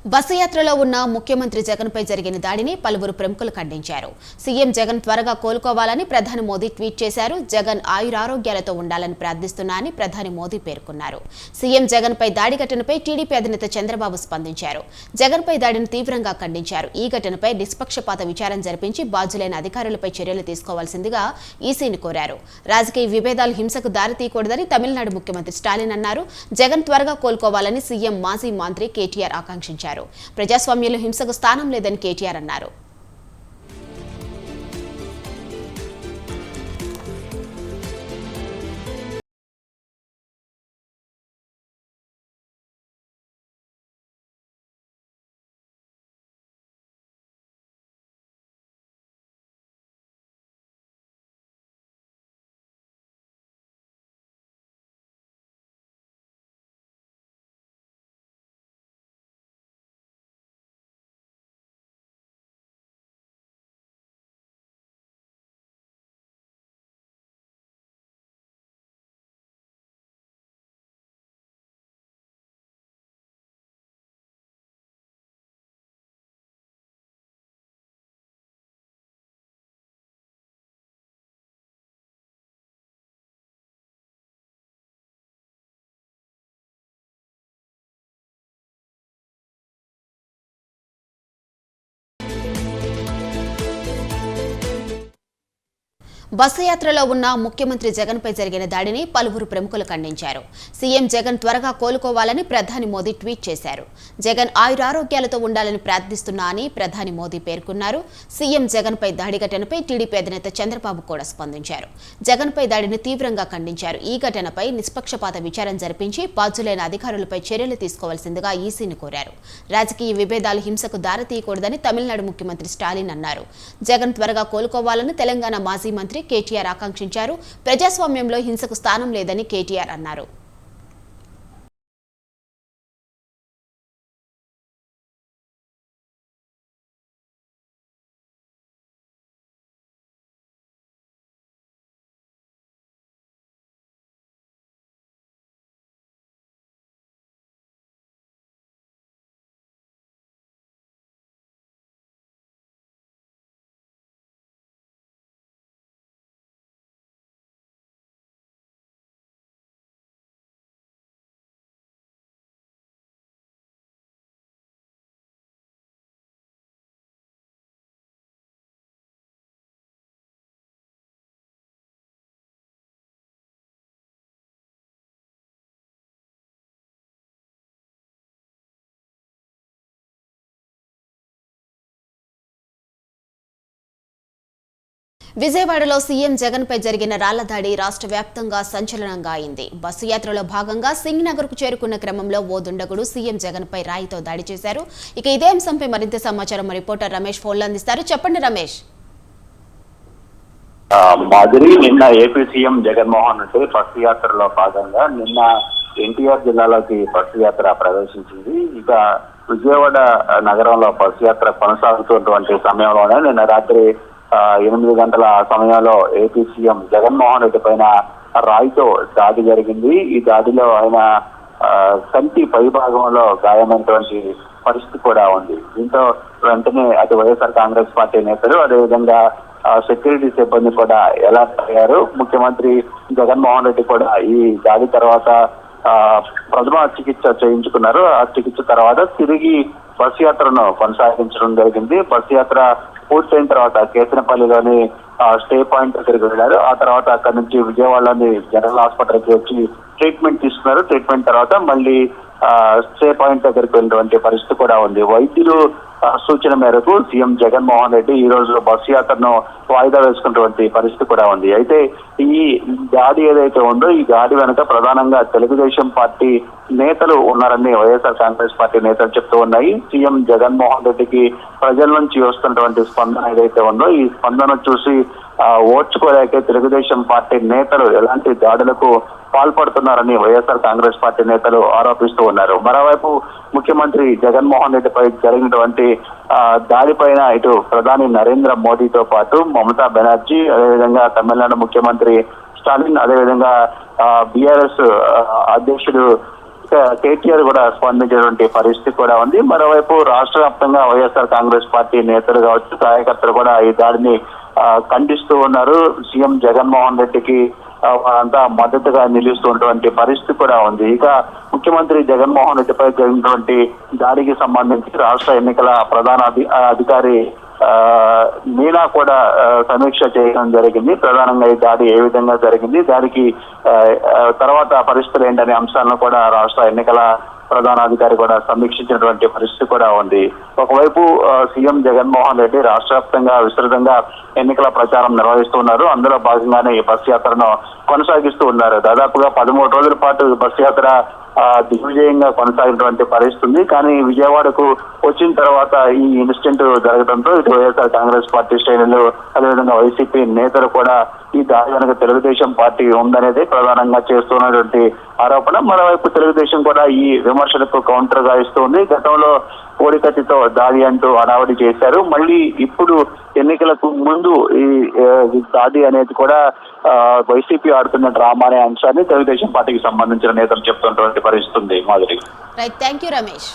Bus యాత్రలో ఉన్న ముఖ్యమంత్రి జగన్పై జరిగిన దాడిని పలువురు ప్రముఖులు ఖండించారు. సీఎం జగన్ త్వరగా కోలుకోవాలని ప్రధాని మోదీ ట్వీట్ చేశారు. జగన్ ఆయురారోగ్యాలతో ఉండాలని ప్రార్థిస్తున్నానని ప్రధాని మోదీ పేర్కొన్నారు. సీఎం జగన్పై దాడి ఘటనపై టీడీపీ అధినేత చంద్రబాబు స్పందించారు. జగన్పై దాడిని తీవ్రంగా ఖండించారు. ఈ ఘటనపై నిష్పక్షపాత విచారణ జరిపించి బాధ్యులైన అధికారులపై చర్యలు తీసుకోవాల్సిందిగా ఈసీని కోరారు. రాజకీయ విభేదాలు హింసకు దారితీయకూడదని తమిళనాడు ముఖ్యమంత్రి స్టాలిన్ అన్నారు. జగన్ త్వరగా కోలుకోవాలని సీఎం మాజీ మంత్రి కేటీఆర్ ఆకాంక్షించారు. ప్రజాస్వామ్యంలో హింసకు స్థానం లేదని కేటీఆర్ అన్నారు. బస్సు యాత్రలో ఉన్న ముఖ్యమంత్రి జగన్పై జరిగిన దాడిని పలువురు ప్రముఖులు ఖండించారు. సీఎం జగన్ త్వరగా కోలుకోవాలని ప్రధాని మోదీ ట్వీట్ చేశారు. జగన్ ఆయురారోగ్యాలతో ఉండాలని ప్రార్థిస్తున్నా అని ప్రధాని మోదీ పేర్కొన్నారు. సీఎం జగన్పై దాడి ఘటనపై టీడీపీ అధినేత చంద్రబాబు కూడా స్పందించారు. జగన్పై దాడిని తీవ్రంగా ఖండించారు. ఈ ఘటనపై నిష్పక్షపాత విచారణ జరిపించి బాధ్యులైన అధికారులపై చర్యలు తీసుకోవాల్సిందిగా ఈసీని కోరారు. రాజకీయ విభేదాలు హింసకు దారితీయకూడదని తమిళనాడు ముఖ్యమంత్రి స్టాలిన్ అన్నారు. జగన్ త్వరగా కోలుకోవాలని తెలంగాణ మాజీ మంత్రి కేటీఆర్ ఆకాంక్షించారు. ప్రజాస్వామ్యంలో హింసకు స్థానం లేదని కేటీఆర్ అన్నారు. విజయవాడలో సీఎం జగన్పై జరిగిన రాళ్ల దాడి రాష్ట్ర వ్యాప్తంగా సంచలనంగా అయింది. బస్సు యాత్రలో భాగంగా సింగ్ నగర్కు చేరుకున్న క్రమంలో ఓ దుండగుడు సీఎం జగన్పై రాయితో దాడి చేశారు. ఇక ఇదే అంశంపై మరింత సమాచారం రిపోర్టర్ రమేష్ ఫోన్లో అందిస్తారు. చెప్పండి రమేష్. మాదిరి నిన్న AP CM Jaganmohan Reddy bus యాత్రలో భాగంగా నిన్న ఎన్టీఆర్ జిల్లాలోకి బస్సు యాత్ర ప్రవేశించింది. ఇక విజయవాడ నగరంలో బస్సు యాత్ర కొనసాగుతున్నటువంటి సమయంలోనే నిన్న రాత్రి 8 గంటల సమయంలో ఏపీ సీఎం జగన్మోహన్ రెడ్డి పైన రాయితో దాడి జరిగింది. ఈ దాడిలో ఆయన కంటి పైభాగంలో గాయమైనటువంటి పరిస్థితి కూడా ఉంది. దీంతో వెంటనే అటు వైఎస్ఆర్ కాంగ్రెస్ పార్టీ నేతలు అదేవిధంగా సెక్యూరిటీ సిబ్బంది కూడా ఎలా అయ్యారు. ముఖ్యమంత్రి జగన్మోహన్ రెడ్డి కూడా ఈ దాడి తర్వాత ప్రథమ చికిత్స చేయించుకున్నారు. ఆ చికిత్స తర్వాత తిరిగి బస్సు యాత్రను కొనసాగించడం జరిగింది. బస్సు యాత్ర పూర్తయిన తర్వాత కేసనపల్లిలోని స్టే పాయింట్ దగ్గరికి వెళ్ళారు. ఆ తర్వాత అక్కడి నుంచి విజయవాడలోని జనరల్ హాస్పిటల్కి వచ్చి ట్రీట్మెంట్ తీసుకున్నారు. ట్రీట్మెంట్ తర్వాత మళ్ళీ స్టే పాయింట్ దగ్గరికి వెళ్ళినటువంటి పరిస్థితి కూడా ఉంది. వైద్యులు సూచన మేరకు సీఎం జగన్మోహన్ రెడ్డి ఈ రోజు బస్సు యాత్రను వాయిదా వేసుకున్నటువంటి పరిస్థితి కూడా ఉంది. అయితే ఈ దాడి ఏదైతే ఉందో ఈ దాడి వెనుక ప్రధానంగా తెలుగుదేశం పార్టీ నేతలు ఉన్నారని వైఎస్ఆర్ కాంగ్రెస్ పార్టీ నేతలు చెప్తూ ఉన్నాయి. సీఎం జగన్మోహన్ రెడ్డికి ప్రజల నుంచి వస్తున్నటువంటి స్పందన ఏదైతే ఉందో ఈ స్పందన చూసి ఓర్చుకోలేక తెలుగుదేశం పార్టీ నేతలు ఎలాంటి దాడులకు పాల్పడుతున్నారని వైఎస్ఆర్ కాంగ్రెస్ పార్టీ నేతలు ఆరోపిస్తూ ఉన్నారు. మరోవైపు ముఖ్యమంత్రి జగన్మోహన్ రెడ్డిపై జరిగినటువంటి దాడిపైన ఇటు ప్రధాని నరేంద్ర మోదీతో పాటు మమతా బెనర్జీ, అదేవిధంగా తమిళనాడు ముఖ్యమంత్రి స్టాలిన్, అదేవిధంగా బీఆర్ఎస్ అధ్యక్షుడు కేటీఆర్ కూడా స్పందించినటువంటి పరిస్థితి కూడా ఉంది. మరోవైపు రాష్ట్ర వ్యాప్తంగా వైఎస్ఆర్ కాంగ్రెస్ పార్టీ నేతలు కావచ్చు, కార్యకర్తలు కూడా ఈ దాడిని ఖండిస్తూ ఉన్నారు. సీఎం జగన్మోహన్ రెడ్డికి వారంతా మద్దతుగా నిలుస్తున్నటువంటి పరిస్థితి కూడా ఉంది. ఇక ముఖ్యమంత్రి జగన్మోహన్ రెడ్డిపై జరిగినటువంటి దాడికి సంబంధించి రాష్ట్ర ఎన్నికల ప్రధాన అధికారి మీనా కూడా సమీక్ష చేయడం జరిగింది. ప్రధానంగా ఈ దాడి ఏ విధంగా జరిగింది, దానికి తర్వాత పరిస్థితులు ఏంటనే అంశాలను కూడా రాష్ట్ర ఎన్నికల ప్రధానాధికారి కూడా సమీక్షించినటువంటి పరిస్థితి కూడా ఉంది. ఒకవైపు సీఎం జగన్మోహన్ రెడ్డి రాష్ట్ర వ్యాప్తంగా విస్తృతంగా ఎన్నికల ప్రచారం నిర్వహిస్తున్నారు. అందులో భాగంగానే ఈ బస్ యాత్రను కొనసాగిస్తూ ఉన్నారు. దాదాపుగా 13 రోజుల పాటు బస్ యాత్ర దిగ్విజయంగా కొనసాగినటువంటి పరిస్థితి ఉంది. కానీ విజయవాడకు వచ్చిన తర్వాత ఈ ఇన్సిడెంట్ జరగడంతో ఇటు వైఎస్ఆర్ కాంగ్రెస్ పార్టీ శ్రేణులు, అదేవిధంగా వైసీపీ నేతలు కూడా ఈ దాడి వెనక తెలుగుదేశం పార్టీ ఉందనేది ప్రధానంగా చేస్తున్నటువంటి ఆరోపణ. మరోవైపు తెలుగుదేశం కూడా ఈ విమర్శలకు కౌంటర్ గా ఇస్తుంది. గతంలో కోడికత్తితో దాడి అంటూ హడావడి చేశారు. మళ్ళీ ఇప్పుడు ఎన్నికలకు ముందు ఈ దాడి అనేది కూడా వైసీపీ ఆడుతున్న డ్రామా అనే అంశాన్ని తెలుగుదేశం పార్టీకి సంబంధించిన నేతలు చెప్తున్నటువంటి పరిస్థితి ఉంది. Madhuri. Right, thank you Ramesh.